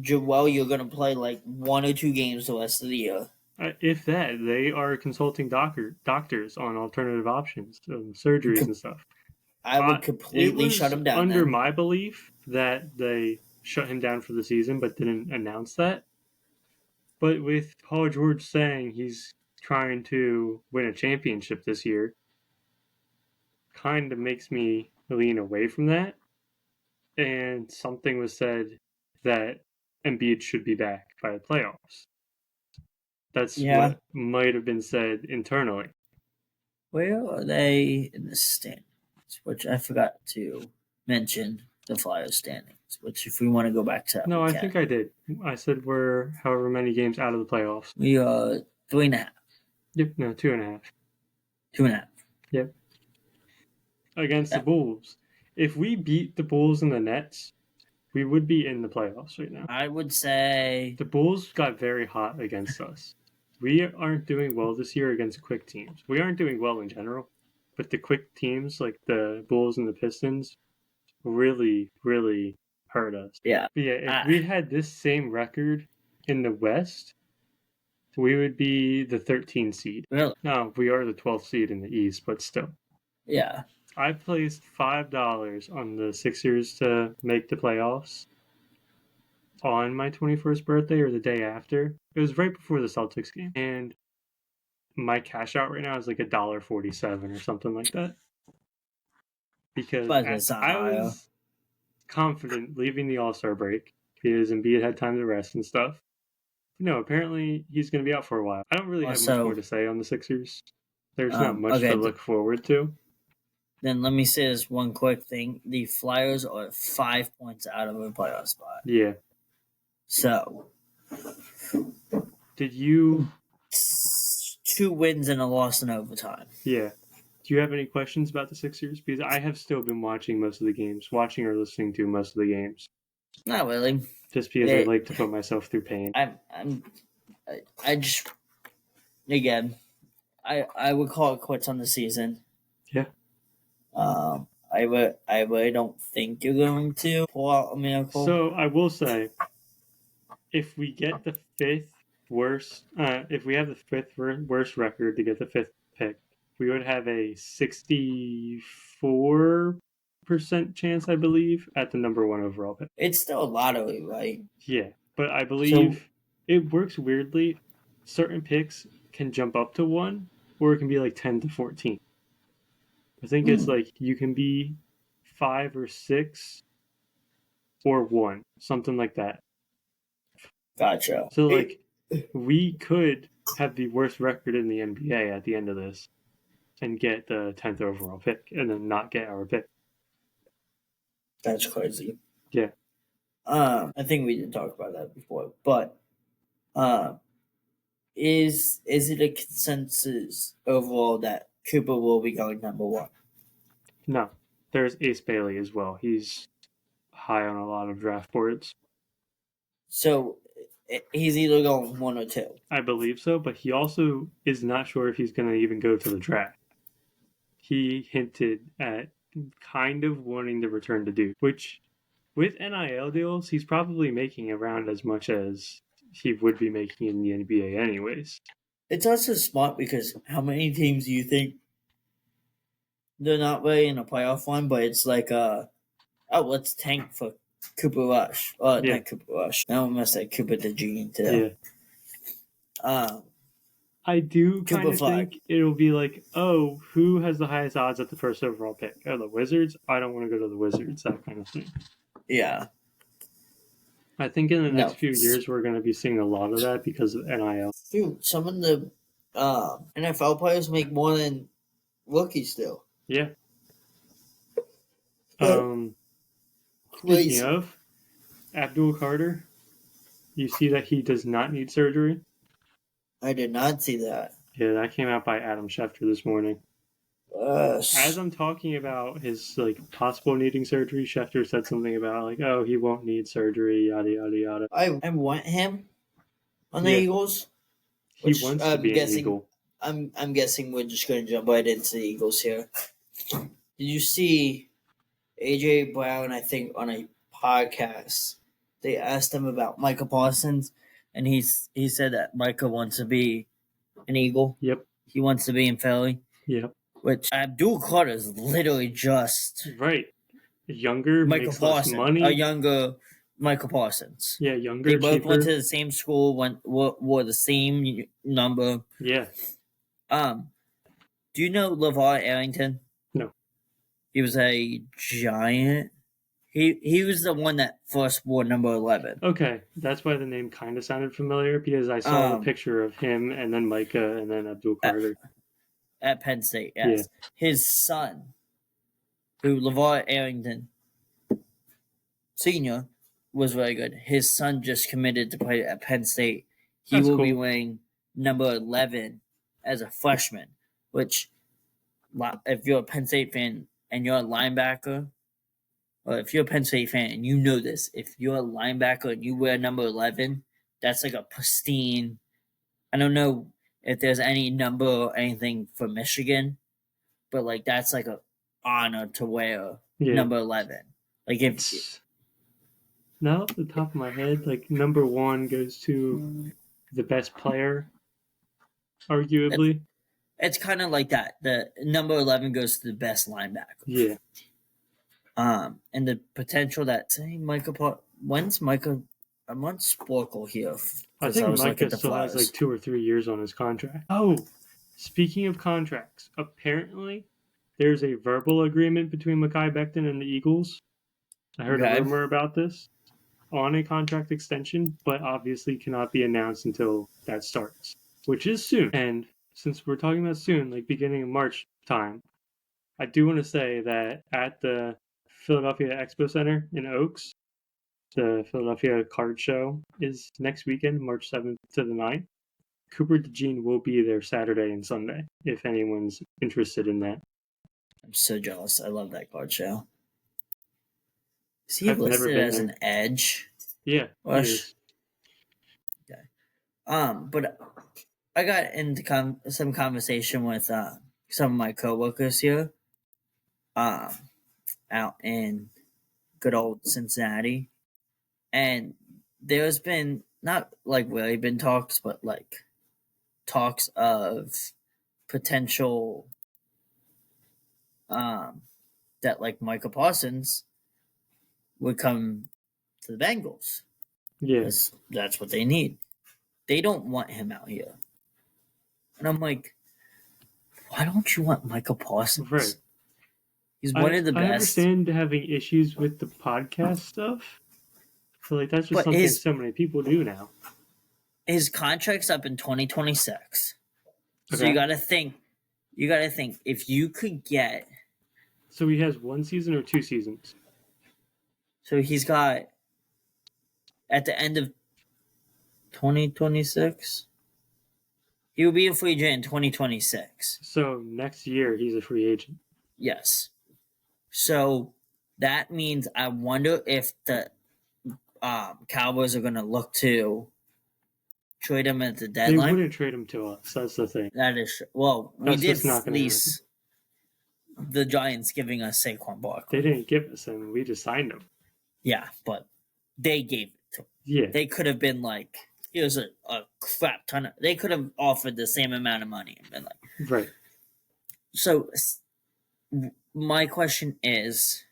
Joel, you're gonna play like 1 or 2 games the rest of the year. If that, they are consulting doctors on alternative options, surgeries and stuff. I would completely shut him down. Under my belief that they shut him down for the season, but didn't announce that. But with Paul George saying he's trying to win a championship this year, kind of makes me lean away from that. And something was said that Embiid should be back by the playoffs. That's what might have been said internally. Where are they in the standings? Which I forgot to mention the Flyers standings. Which, if we want to go back to that, no, I think I did. I said we're however many games out of the playoffs. We are 3.5. Yep, no, 2.5. 2.5. Yep. Against the Bulls. If we beat the Bulls and the Nets, we would be in the playoffs right now. I would say the Bulls got very hot against us. We aren't doing well this year against quick teams. We aren't doing well in general, but the quick teams like the Bulls and the Pistons really, really hurt us. Yeah. But yeah, if we had this same record in the West, we would be the 13th seed. Really? No, we are the 12th seed in the East, but still. Yeah. I placed $5 on the Sixers to make the playoffs on my 21st birthday or the day after. It was right before the Celtics game. And my cash out right now is like $1.47 or something like that. Because I was confident leaving the All-Star break because Embiid had time to rest and stuff. No, apparently he's going to be out for a while. I don't really have much more to say on the Sixers. There's not much to look forward to. Then let me say this one quick thing. The Flyers are 5 points out of a playoff spot. Yeah. So. Did you... 2 wins and a loss in overtime. Yeah. Do you have any questions about the Sixers? Because I have still been watching most of the games. Watching or listening to most of the games. Not really. Just because I like to put myself through pain. I just... Again, I would call it quits on the season. Yeah. I really don't think you're going to pull out a miracle. So I will say, if we get the 5th worst, if we have the 5th worst record to get the 5th pick, we would have a 64% chance, I believe, at the number 1 overall pick. It's still a lottery, right? Yeah, but I believe it works weirdly. Certain picks can jump up to 1, or it can be like 10 to 14. I think it's like you can be 5 or 6 or 1, something like that. Gotcha. So, like, we could have the worst record in the NBA at the end of this. and get the 10th overall pick and then not get our pick. That's crazy. Yeah. I think we did talk about that before, but is it a consensus overall that Cooper will be going number 1? No, there's Ace Bailey as well. He's high on a lot of draft boards. So he's either going 1 or 2. I believe so, but he also is not sure if he's going to even go to the draft. He hinted at kind of wanting to return to Duke, which with NIL deals, he's probably making around as much as he would be making in the NBA anyways. It's also smart because how many teams do you think they're not really in a playoff one, but it's like, let's tank for Cooper Rush. Yeah. Not Cooper Rush. I almost said Cooper DeJean today. Yeah. I do kind of think it'll be like, oh, who has the highest odds at the first overall pick? Oh, the Wizards? I don't want to go to the Wizards, that kind of thing. Yeah. I think in the next few years, we're going to be seeing a lot of that because of NIL. Dude, some of the NFL players make more than rookies still. Yeah. Speaking of, Abdul Carter, you see that he does not need surgery? I did not see that. Yeah, that came out by Adam Schefter this morning. As I'm talking about his possible needing surgery, Schefter said something about oh, he won't need surgery, yada yada yada. I want him on the Eagles. He wants to be an Eagle. I'm guessing we're just going to jump right into the Eagles here. Did you see AJ Brown? I think on a podcast, they asked him about Micah Parsons, and he said that Micah wants to be an Eagle. Yep. He wants to be in Philly. Yep. Which Abdul Carter is literally just right. Younger, Michael Parsons, money. A younger Michael Parsons. Yeah, younger. They both cheaper. went to the same school. Wore the same number. Yeah. Do you know LeVar Arrington? No. He was a Giant. He was the one that first wore number 11. Okay, that's why the name kind of sounded familiar because I saw the picture of him and then Micah and then Abdul Carter. At Penn State, yes. Yeah. His son, who LeVar Arrington Sr., was very good. His son just committed to play at Penn State. He will be wearing number 11 as a freshman, which, if you're a Penn State fan and you're a linebacker, or if you're a Penn State fan and you know this, if you're a linebacker and you wear number 11, that's like a pristine. I don't know if there's any number or anything for Michigan, but that's like an honor to wear number 11. Now off the top of my head, number 1 goes to the best player, arguably. It's kind of like that. The number 11 goes to the best linebacker. Yeah. And the potential that when's Micah? I'm on Sporkle here. I think Micah still has 2 or 3 years on his contract. Oh, speaking of contracts, apparently there's a verbal agreement between Mekhi Becton and the Eagles. I heard a rumor about this on a contract extension, but obviously cannot be announced until that starts, which is soon. And since we're talking about soon, beginning of March time, I do want to say that at the Philadelphia Expo Center in Oaks, the Philadelphia Card Show is next weekend, March 7th to the 9th. Cooper DeJean will be there Saturday and Sunday, if anyone's interested in that. I'm so jealous. I love that card show. Is he listed as an edge? Yeah, he is. Okay. But I got into some conversation with some of my coworkers here, out in good old Cincinnati. And there's been not really been talks, but talks of potential that Micah Parsons would come to the Bengals. Yes. That's what they need. They don't want him out here. And I'm like, why don't you want Micah Parsons? Right. He's one of the best. I understand having issues with the podcast stuff. So that's just something so many people do now. His contract's up in 2026. Okay. So you got to think You got to think if you could get. So he has 1 season or 2 seasons? So he's got at the end of 2026. He will be a free agent in 2026. So next year he's a free agent. Yes. So that means I wonder if the Cowboys are going to look to trade him at the They deadline. wouldn't trade him to us. That's the thing. That is well, we That's did just not gonna fleece the Giants giving us Saquon Barkley. They didn't give us him. We just signed him. Yeah, but they gave it to him. Yeah. They could have been like, here's a crap ton of. They could have offered the same amount of money and been like, Right. So, my question is,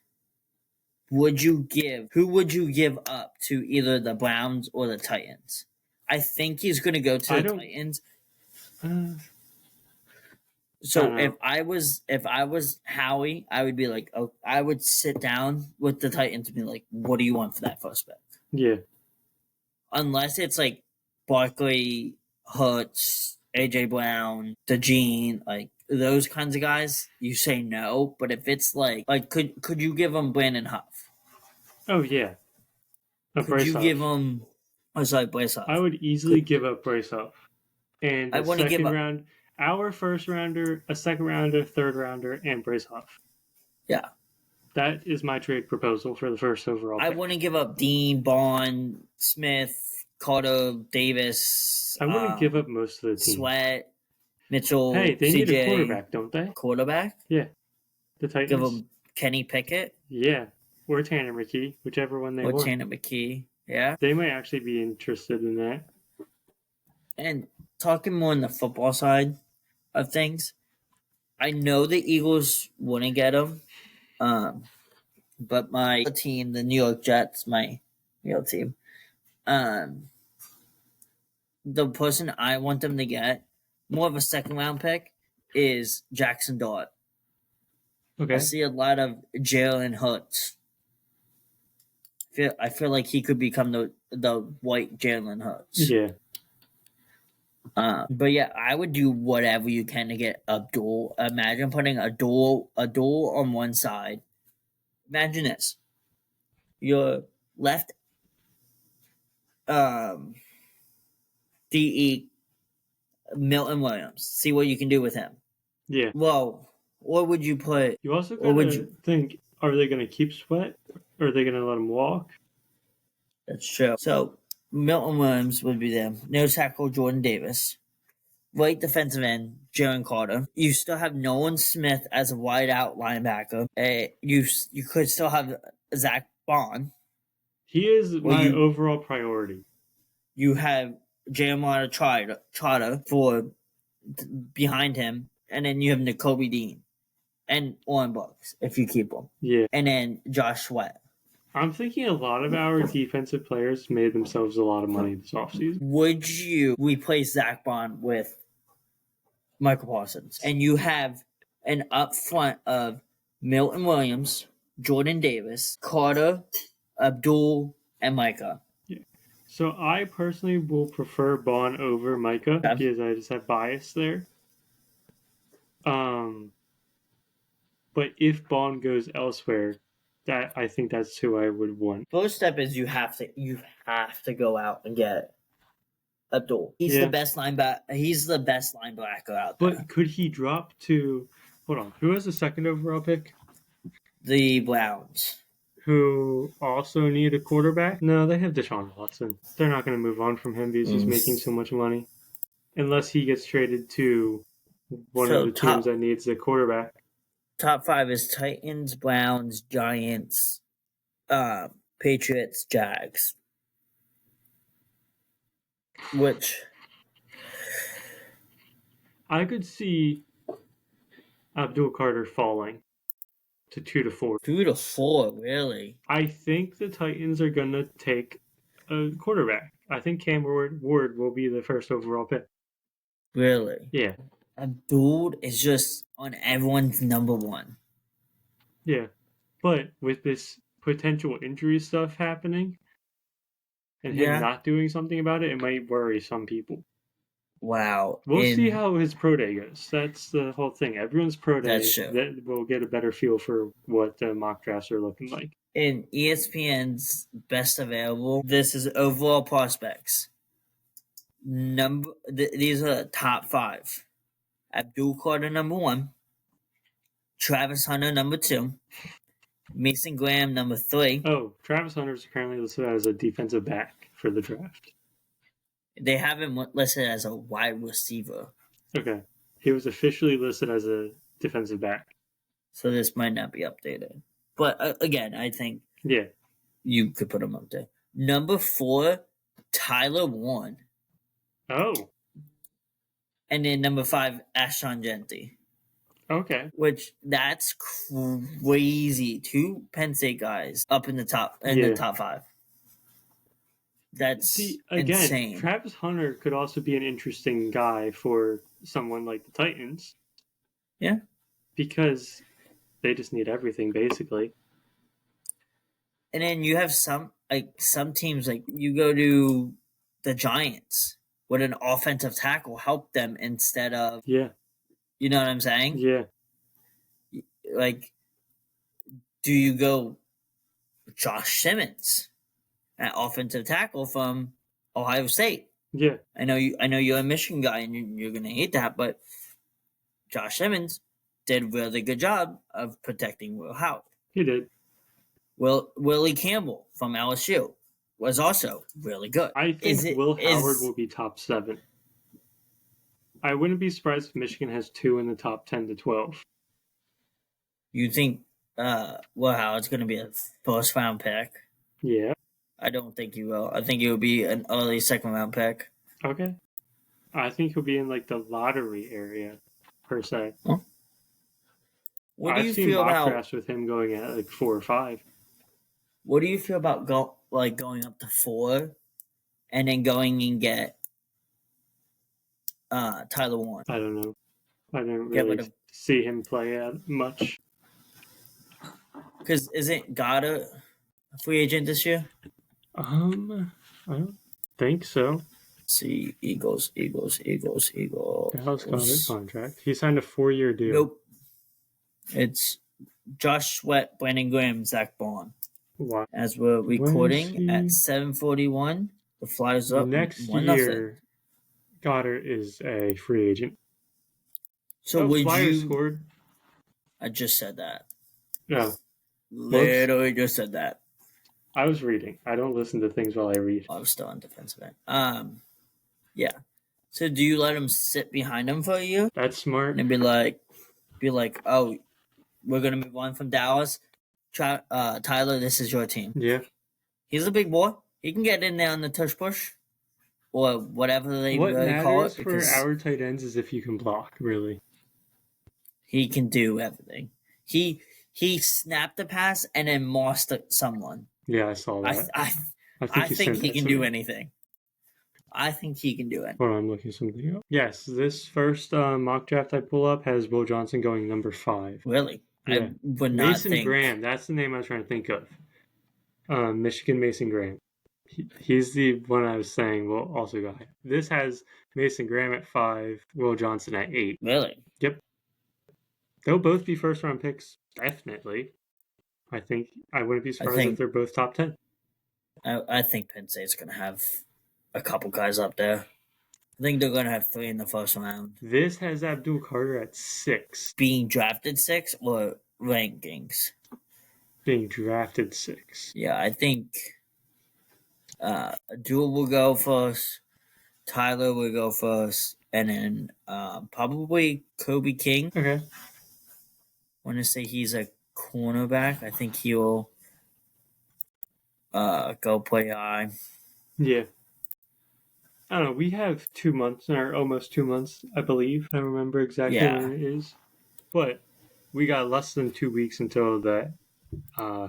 who would you give up to either the Browns or the Titans? I think he's going to go to the Titans. So if I was Howie, I would be like, oh, I would sit down with the Titans and be like, what do you want for that first pick? Yeah. Unless it's like Barkley, Hurts, AJ Brown, DeGene, like those kinds of guys, you say no. But if it's like could you give them Brandon Huff? Oh yeah. Could you give them? Oh, sorry, Bryce Huff. I would easily give up Bryce Huff, and I want to give up round, our first rounder, a second rounder, third rounder, and Bryce Huff. Yeah, that is my trade proposal for the first overall. I want to give up Dean, Bond, Smith, Carter, Davis. I want to give up most of the team. Sweat, Mitchell. Hey, they CJ, need a quarterback, don't they? Quarterback? Yeah. The Titans. Give them Kenny Pickett. Yeah. Or Tanner McKee, whichever one they want. Or Tanner McKee, yeah. They might actually be interested in that. And talking more on the football side of things, I know the Eagles wouldn't get him, but my team, the New York Jets, my real team, the person I want them to get, more of a second round pick, is Jackson Dart. Okay. I see a lot of Jalen Hurts. I feel like he could become the white Jalen Hurts. Yeah. But yeah, I would do whatever you can to get Abdul. Imagine putting a duel on one side. Imagine this: your left DE Milton Williams. See what you can do with him. Yeah. Well, what would you put? You also gotta think: are they going to keep Sweat, or are they going to let him walk? That's true. So Milton Williams would be there. No tackle Jordan Davis. Right defensive end, Jalen Carter. You still have Nolan Smith as a wide out linebacker. You could still have Zach Bond. He is my overall priority. You have Jeremiah Trotter for behind him, and then you have Nakobe Dean and Oren Bucks if you keep them. Yeah. And then Josh Sweat. I'm thinking a lot of our defensive players made themselves a lot of money this offseason. Would you replace Zach Bond with Michael Parsons? And you have an up front of Milton Williams, Jordan Davis, Carter, Abdul, and Micah. Yeah. So I personally will prefer Bond over Micah because I just have bias there. But if Bond goes elsewhere, I think that's who I would want. First step is you have to go out and get Abdul. He's the best linebacker. He's the best linebacker out there. But could he drop to? Hold on. Who has the second overall pick? The Browns. Who also need a quarterback? No, they have Deshaun Watson. They're not going to move on from him because he's making so much money, unless he gets traded to one of the teams that needs a quarterback. Top 5 is Titans, Browns, Giants, Patriots, Jags. Which I could see Abdul Carter falling to 2 to 4. 2 to 4, really? I think the Titans are going to take a quarterback. I think Cam Ward will be the first overall pick. Really? Yeah. Abdul is just on everyone's number 1. Yeah. But with this potential injury stuff happening and him not doing something about it, it might worry some people. Wow. We'll see how his pro day goes. That's the whole thing. Everyone's pro day. That's true. That we'll get a better feel for what the mock drafts are looking like. In ESPN's best available, this is overall prospects. These are the top 5. Abdul Carter number 1, Travis Hunter number 2, Mason Graham number 3. Oh, Travis Hunter is currently listed as a defensive back for the draft. They have him listed as a wide receiver. Okay. He was officially listed as a defensive back. So this might not be updated. But again, I think you could put him up there. Number 4, Tyler Warren. Oh. And then number 5, Ashton Genty. Okay. Which, that's crazy. 2 Penn State guys up in the top the top 5. That's insane. Travis Hunter could also be an interesting guy for someone like the Titans. Yeah. Because they just need everything, basically. And then you have some teams, like you go to the Giants, would an offensive tackle help them instead of... Yeah. You know what I'm saying? Yeah. Like, do you go Josh Simmons, an offensive tackle from Ohio State? Yeah. I know you're a Michigan guy and you're going to hate that, but Josh Simmons did a really good job of protecting Will Howard. He did. Willie Campbell from LSU was also really good. I think Will Howard will be top 7. I wouldn't be surprised if Michigan has 2 in the top 10 to 12. You think Will Howard's going to be a first-round pick? Yeah. I don't think he will. I think he will be an early second-round pick. Okay. I think he'll be in like the lottery area, per se. Huh? What do you I've seen feel mock about drafts with him going at like 4 or 5. What do you feel about going up to 4 and then going and get Tyler Warren? I don't know. I didn't really see him play much. Because isn't Goddard a free agent this year? I don't think so. Let's see, Eagles. Dallas Goddard contract. He signed a 4-year deal. Nope. It's Josh Sweat, Brandon Graham, Zach Bond. Wow. As we're recording at 7:41, the Flyers up next 1-0. year. Goddard is a free agent. So would Flyers scored? I just said that. No. Literally just said that. I was reading. I don't listen to things while I read. I was still on defensive end. Yeah. So do you let him sit behind him for a year? That's smart. And be like, oh, we're gonna move on from Dallas. Tyler, this is your team. Yeah. He's a big boy. He can get in there on the tush push. Or whatever they what really call it. What matters for our tight ends is if you can block, really. He can do everything. He snapped the pass and then mossed someone. Yeah, I saw that. I think he can do anything. I think he can do it. Hold on, I'm looking something up. Yes, this first mock draft I pull up has Will Johnson going number 5. Really? Yeah. I would not Mason think... Graham, that's the name I was trying to think of. Michigan Mason Graham. He's the one I was saying will also go high. This has Mason Graham at 5, Will Johnson at 8. Really? Yep. They'll both be first-round picks, definitely. I think I wouldn't be surprised if they're both top 10. I think Penn State's going to have a couple guys up there. I think they're going to have 3 in the first round. This has Abdul Carter at 6. Being drafted 6 or rankings? Being drafted 6. Yeah, I think Abdul will go first. Tyler will go first. And then probably Kobe King. Okay. I want to say he's a cornerback. I think he'll go play high. Yeah. I don't know. We have 2 months, or almost 2 months, I believe. I don't remember exactly when it is. But we got less than 2 weeks until the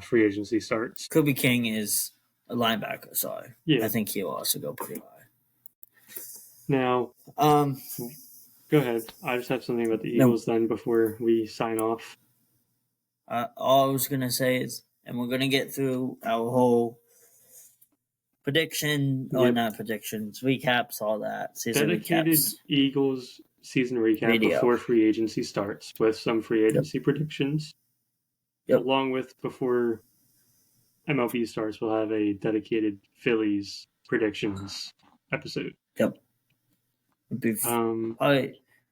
free agency starts. Kobe King is a linebacker, sorry. Yeah. I think he'll also go pretty high. Now, go ahead. I just have something about the Eagles then before we sign off. All I was going to say is, and we're going to get through our whole prediction or Yep. not predictions, recaps, all that. Season Dedicated recaps. Eagles season recap Video. before free agency starts with some free agency predictions. Yep. Along with before MLB starts, we'll have a dedicated Phillies predictions episode. Yep.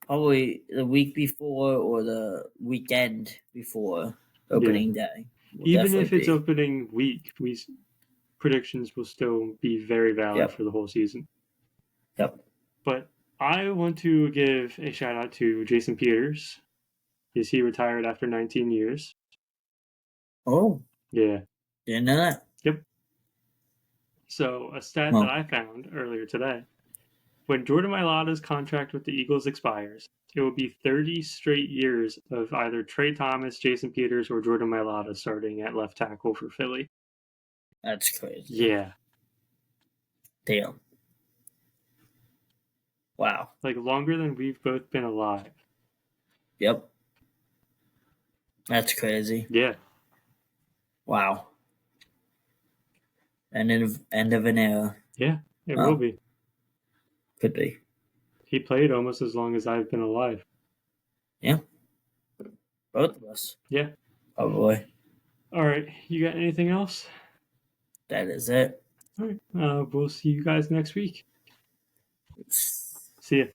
Probably the week before or the weekend before opening day. Even if it's opening week, predictions will still be very valid for the whole season. Yep. But I want to give a shout out to Jason Peters, because he retired after 19 years. Oh. Yeah. Didn't know that. Yep. So a stat that I found earlier today: when Jordan Mailata's contract with the Eagles expires, it will be 30 straight years of either Trey Thomas, Jason Peters, or Jordan Mailata starting at left tackle for Philly. That's crazy. Yeah. Damn. Wow. Like longer than we've both been alive. Yep. That's crazy. Yeah. Wow. End of an era. Yeah, it will be. Could be. He played almost as long as I've been alive. Yeah. Both of us. Yeah. Probably. All right. You got anything else? That is it. All right. We'll see you guys next week. See ya.